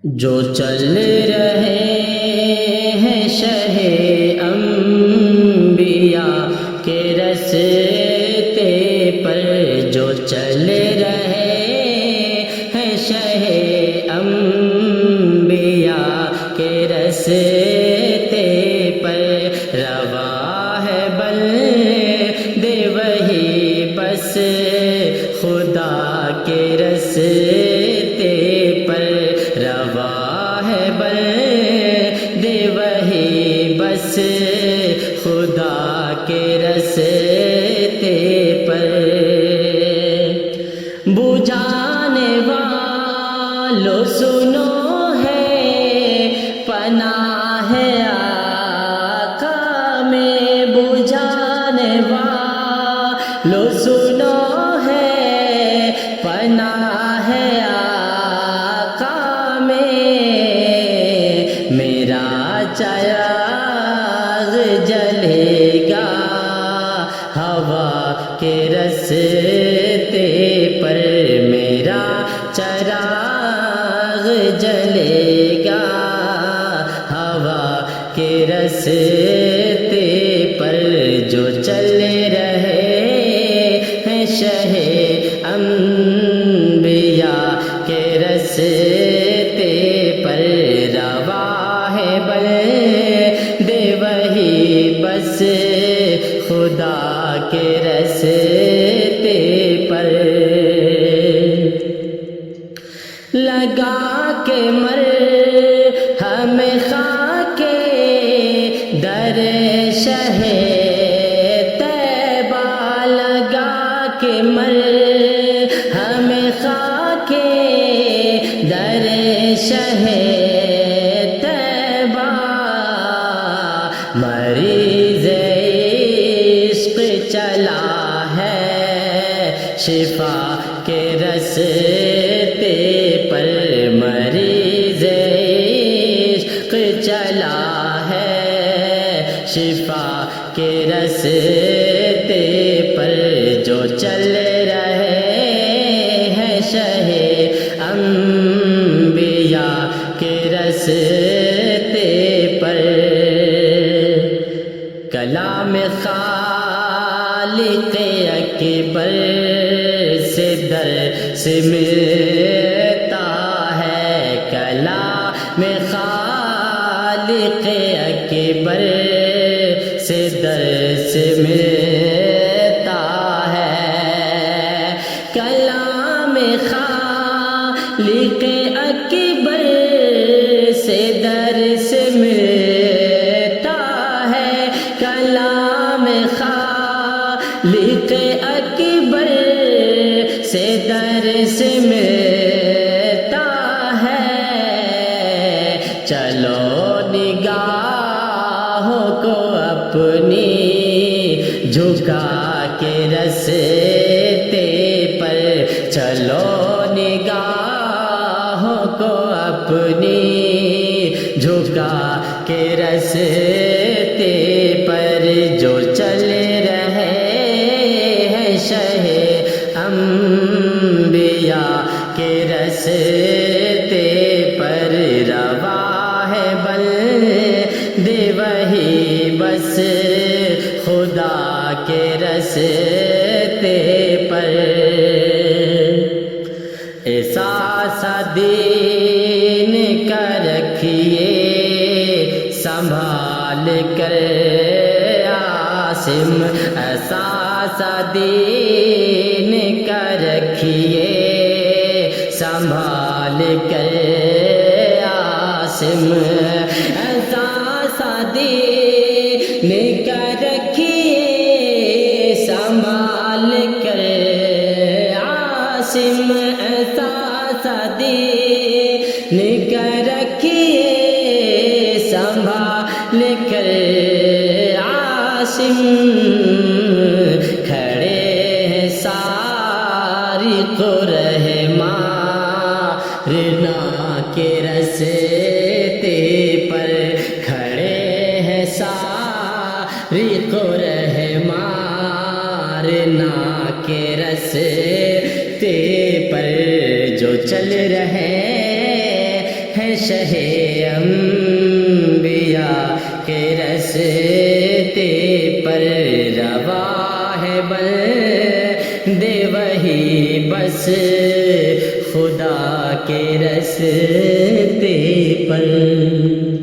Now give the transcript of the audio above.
جو چل رہے ہیں شہ انبیاء کے راستے پر، جو چل رہے ہیں شہ انبیاء کے راستے پر، رواں ہے بلد وہی بس خدا کے راستے پر، رواں ہے بلد وہی بس خدا کے راستے پر۔ بجھانے والو سنو ہے پناہ آقا میں، بجھانے والو سنو ہے پناہ آقا میں، میرا چراغ جلے گا ہوا کے راستے پر، میرا چراغ جلے گا ہوا کے راستے پر، جو چل رہے ہیں شہ انبیاء کے راستے پر، رواں ہے بلد وہی بس خدا کے راستے پر۔ لگا کے مرہم خاک در شہ طیبہ، لگا کے مرہم خاک در شہ طیبہ، مریض عشق چلا ہے شفا کے راستے پر، مریض عشق چلا ہے شفا کے راستے پر، جو چل رہے ہیں شہ انبیاء کے راستے پر۔ کلام خالق اکبر سے درس ملتا ہے، کلام خالق اکبر سے درس ملتا ہے، کلام خالق اکبر سے درس ملتا ہے، کلام خالق اکبر سے درس ملتا ہے، چلو نگاہوں کو اپنی جھکا کے راستے پر، چلو نگاہوں کو اپنی جھکا کے راستے پر، جو چل رہے ہیں شہ انبیاء کے راستے پر، رواں ہے بلد وہی بس خدا کے راستے پر۔ احساس دین کا رکھیے سنبھال کر عاصم، احساس دین کا رکھیے سنبھال کر عاصم، احساس دین کا رکھیے سنبھال کر عاصم، احساس دین کا رکھیے سنبھال کر عاصم، کھڑے ہیں سارق رحمانا کے راستے پر، کھڑے ہیں سارق رحمانا کے راستے پر، جو چل رہے ہیں شہ انبیاء کے رستے پر روا ہے بندے وہی بس خدا کے رستے پر.